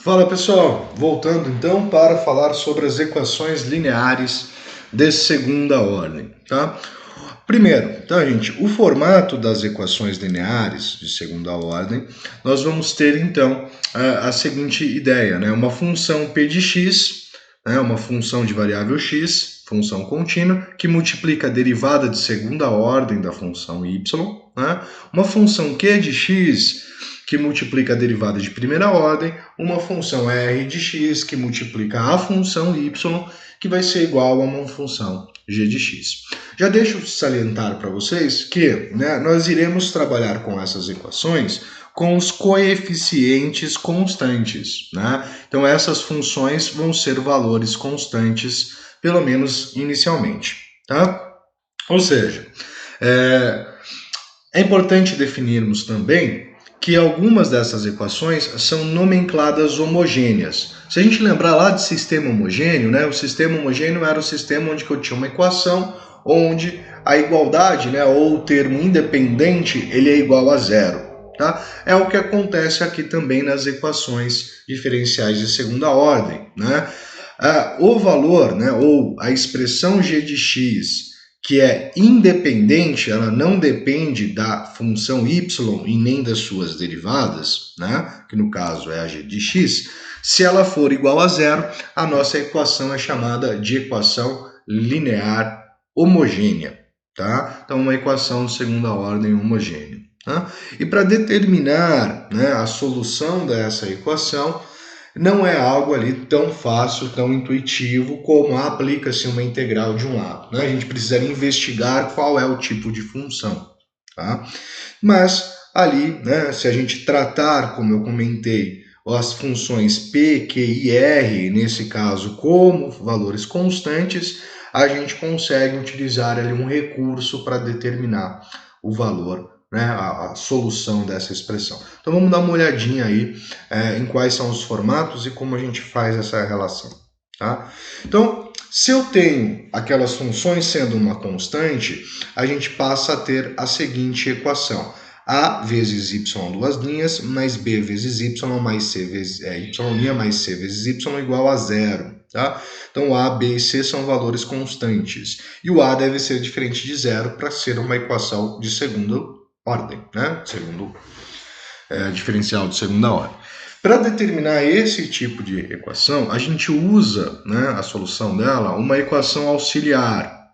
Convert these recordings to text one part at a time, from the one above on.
Fala pessoal, voltando então para falar sobre as equações lineares de segunda ordem, tá? Primeiro, tá gente, o formato das equações lineares de segunda ordem, nós vamos ter então a seguinte ideia, né? Uma função p de x, né? Uma função de variável x, função contínua, que multiplica a derivada de segunda ordem da função y, né? Uma função q de x, que multiplica a derivada de primeira ordem, uma função r de x, que multiplica a função y, que vai ser igual a uma função g de x. Já deixo salientar para vocês que nós iremos trabalhar com essas equações com os coeficientes constantes. Né? Então, essas funções vão ser valores constantes, pelo menos inicialmente. Tá? Ou seja, é importante definirmos também que algumas dessas equações são nomencladas homogêneas. Se a gente lembrar lá de sistema homogêneo, né, o sistema homogêneo era o sistema onde eu tinha uma equação onde a igualdade, né, ou o termo independente, ele é igual a zero. Tá? É o que acontece aqui também nas equações diferenciais de segunda ordem. Né? O valor, né, ou a expressão g de x, que é independente, ela não depende da função y e nem das suas derivadas, né? Que no caso é a g de x, se ela for igual a zero, a nossa equação é chamada de equação linear homogênea, tá? Então, uma equação de segunda ordem homogênea. Tá? E para determinar, né, a solução dessa equação, não é algo ali tão fácil, tão intuitivo como aplica-se uma integral de um lado. Né? A gente precisaria investigar qual é o tipo de função. Tá? Mas ali, né, se a gente tratar, como eu comentei, as funções p, q e r, nesse caso, como valores constantes, a gente consegue utilizar ali um recurso para determinar o valor, né, a solução dessa expressão. Então vamos dar uma olhadinha aí em quais são os formatos e como a gente faz essa relação. Tá? Então, se eu tenho aquelas funções sendo uma constante, a gente passa a ter a seguinte equação. A vezes y duas linhas, mais b vezes y, mais c vezes y' mais c vezes y igual a zero. Tá? Então, A, B e C são valores constantes. E o A deve ser diferente de zero para ser uma equação de segunda ordem, né? Segundo diferencial de segunda ordem. Para determinar esse tipo de equação, a gente usa, né, a solução dela, uma equação auxiliar.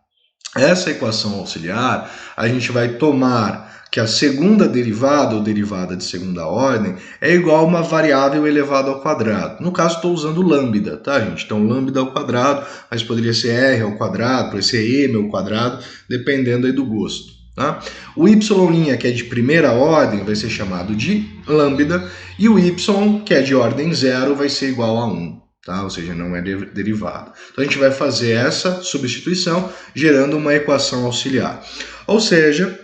Essa equação auxiliar, a gente vai tomar que a segunda derivada, ou derivada de segunda ordem, é igual a uma variável elevada ao quadrado. No caso, estou usando lambda, tá, gente? Então, lambda ao quadrado, mas poderia ser r ao quadrado, poderia ser m ao quadrado, dependendo aí do gosto. Tá? O y', que é de primeira ordem, vai ser chamado de lambda, e o y, que é de ordem zero, vai ser igual a 1. Tá? Ou seja, não é derivado. Então, a gente vai fazer essa substituição, gerando uma equação auxiliar. Ou seja,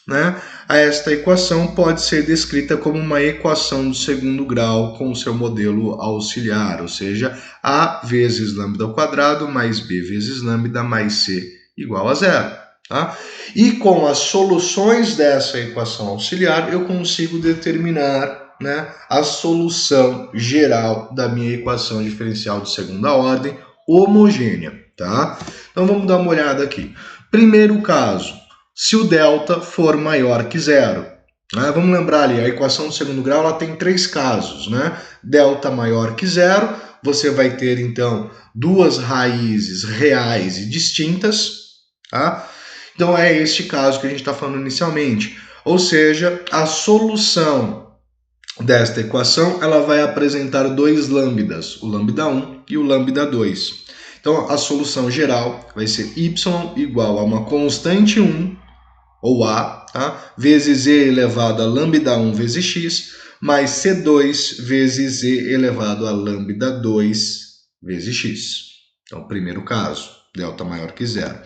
né, esta equação pode ser descrita como uma equação de segundo grau com o seu modelo auxiliar, ou seja, a vezes lambda ao quadrado mais b vezes lambda mais c igual a zero. Tá? E com as soluções dessa equação auxiliar, eu consigo determinar, né, a solução geral da minha equação diferencial de segunda ordem homogênea. Tá? Então vamos dar uma olhada aqui. Primeiro caso, se o delta for maior que zero. Né? Vamos lembrar ali, a equação de segundo grau ela tem três casos. Né? Delta maior que zero, você vai ter então duas raízes reais e distintas. Tá? Então, é este caso que a gente está falando inicialmente. Ou seja, a solução desta equação ela vai apresentar dois lambdas, o lambda 1 e o lambda 2. Então, a solução geral vai ser y igual a uma constante 1, ou a, tá? Vezes e elevado a lambda 1 vezes x, mais c2 vezes e elevado a lambda 2 vezes x. Então, primeiro caso, delta maior que zero.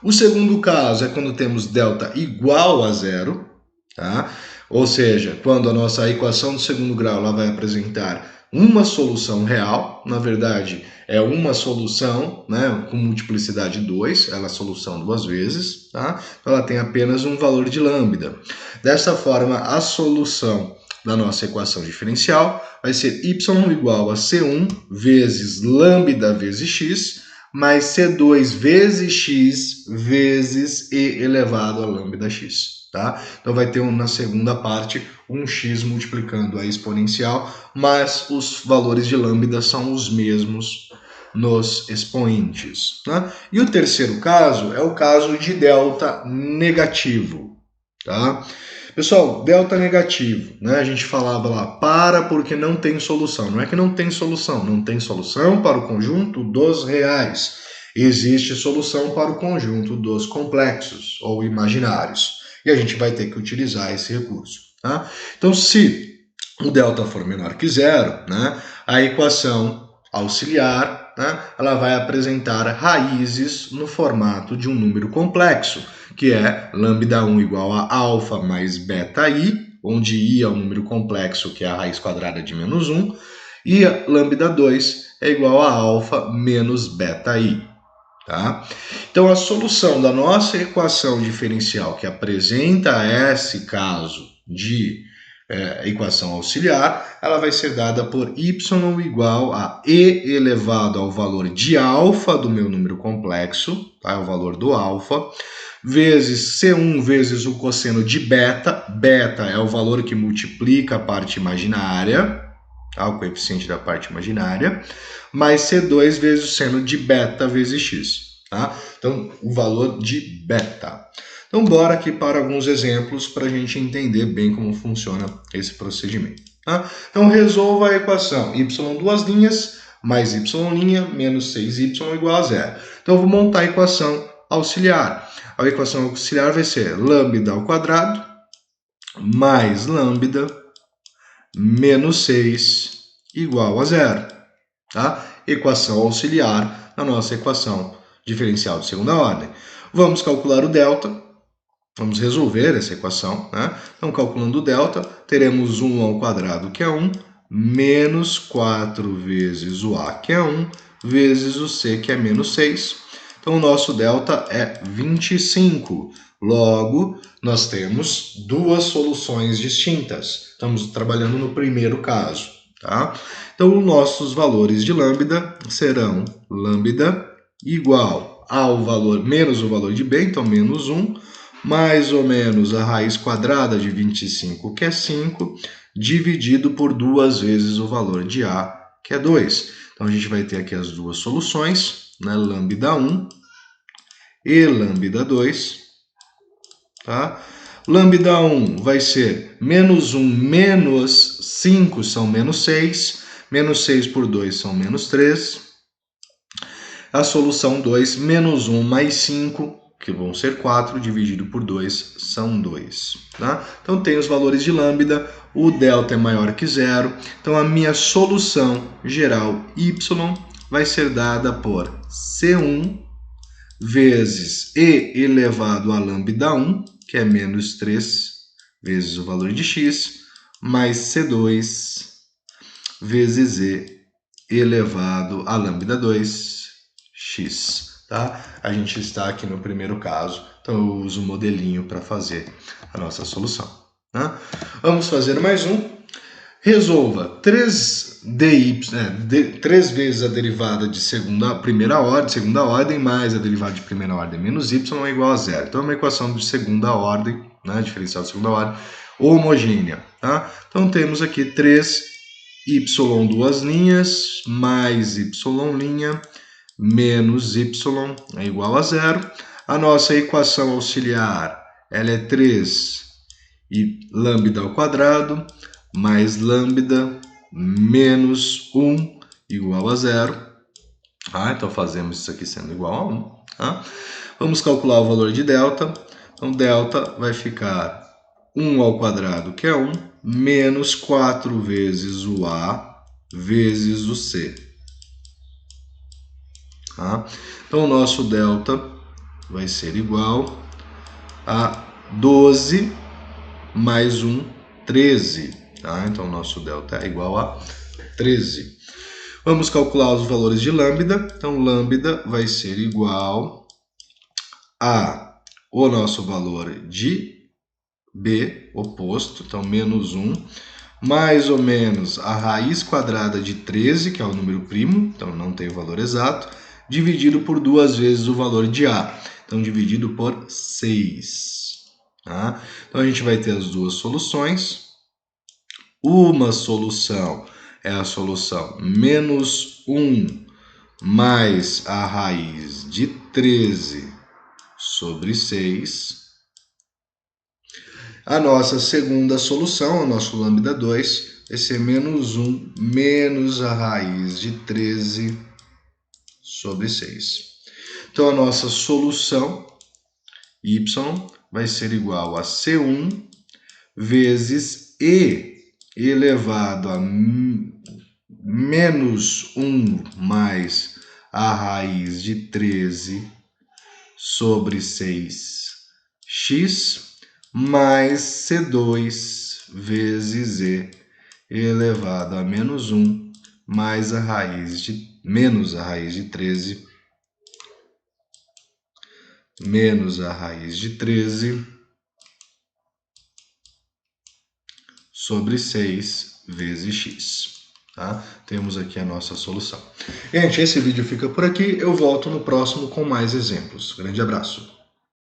O segundo caso é quando temos delta igual a zero, tá? Ou seja, quando a nossa equação de segundo grau ela vai apresentar uma solução real, na verdade é uma solução, né, com multiplicidade 2, ela é solução duas vezes, tá? Então ela tem apenas um valor de lambda. Dessa forma, a solução da nossa equação diferencial vai ser y igual a C1 vezes lambda vezes x, mais C2 vezes x vezes e elevado a lambda x. Tá? Então vai ter na segunda parte um x multiplicando a exponencial, mas os valores de lambda são os mesmos nos expoentes. Né? E o terceiro caso é o caso de delta negativo. Tá? Pessoal, delta negativo, né? A gente falava lá, porque não tem solução. Não é que não tem solução, não tem solução para o conjunto dos reais. Existe solução para o conjunto dos complexos ou imaginários. E a gente vai ter que utilizar esse recurso. Tá? Então, se o delta for menor que zero, né, a equação auxiliar, né, ela vai apresentar raízes no formato de um número complexo, que é lambda 1 igual a alfa mais beta i, onde i é um número complexo, que é a raiz quadrada de menos 1, e lambda 2 é igual a alfa menos beta i. Tá? Então, a solução da nossa equação diferencial que apresenta esse caso de equação auxiliar, ela vai ser dada por y igual a e elevado ao valor de alfa do meu número complexo, tá? É o valor do alfa, vezes C1 vezes o cosseno de beta, beta é o valor que multiplica a parte imaginária, tá? O coeficiente da parte imaginária, mais C2 vezes o seno de beta vezes x. Tá? Então, o valor de beta. Então, bora aqui para alguns exemplos para a gente entender bem como funciona esse procedimento. Tá? Então, resolva a equação y duas linhas mais y' menos 6y igual a zero. Então, eu vou montar a equação auxiliar. A equação auxiliar vai ser lambda ao quadrado mais lambda menos 6 igual a zero. Tá? Equação auxiliar na nossa equação diferencial de segunda ordem. Vamos calcular o delta. Vamos resolver essa equação, né? Então, calculando o delta, teremos 1 ao quadrado, que é 1, menos 4 vezes o a, que é 1, vezes o c, que é menos 6. Então, o nosso delta é 25. Logo, nós temos duas soluções distintas. Estamos trabalhando no primeiro caso, tá? Então, os nossos valores de lambda serão lambda igual ao valor menos o valor de b, então menos 1, mais ou menos a raiz quadrada de 25, que é 5, dividido por 2 vezes o valor de a, que é 2. Então, a gente vai ter aqui as duas soluções, né? Lambda 1 e lambda 2. Tá? Lambda 1 vai ser menos 1 menos 5 são menos 6, menos 6 por 2 são menos 3. A solução 2, menos 1 mais 5, que vão ser 4, dividido por 2, são 2. Tá? Então, tem os valores de lambda, o delta é maior que zero. Então, a minha solução geral y vai ser dada por C1 vezes e elevado a lambda 1, que é menos 3, vezes o valor de x, mais C2 vezes e elevado a lambda 2, x. Tá? A gente está aqui no primeiro caso, então eu uso o modelinho para fazer a nossa solução. Tá? Vamos fazer mais um. Resolva 3 vezes a derivada de segunda ordem, mais a derivada de primeira ordem menos y é igual a zero. Então é uma equação de segunda ordem, né, diferencial de segunda ordem, homogênea. Tá? Então temos aqui 3y duas linhas mais y' menos y é igual a zero. A nossa equação auxiliar ela é 3 e lambda ao quadrado mais lambda menos 1 igual a zero. Ah, então fazemos isso aqui sendo igual a 1. Tá? Vamos calcular o valor de delta. Então, delta vai ficar 1 ao quadrado, que é 1, menos 4 vezes o a vezes o c. Tá? Então, o nosso delta vai ser igual a 12 mais 1, 13. Tá? Então, o nosso delta é igual a 13. Vamos calcular os valores de lambda. Então, lambda vai ser igual a o nosso valor de b, oposto, então menos 1, mais ou menos a raiz quadrada de 13, que é o número primo, então não tem o valor exato, dividido por 2 vezes o valor de A, então dividido por 6. Tá? Então a gente vai ter as duas soluções. Uma solução é a solução menos 1 mais a raiz de 13 sobre 6. A nossa segunda solução, o nosso lambda 2, vai ser menos 1 menos a raiz de 13 sobre 6. Então, a nossa solução y vai ser igual a C1 vezes E elevado a menos 1 mais a raiz de 13 sobre 6x mais C2 vezes E elevado a menos 1 mais a raiz de menos a raiz de 13 menos a raiz de 13 sobre 6 vezes x. Tá? Temos aqui a nossa solução. Gente, esse vídeo fica por aqui. Eu volto no próximo com mais exemplos. Grande abraço.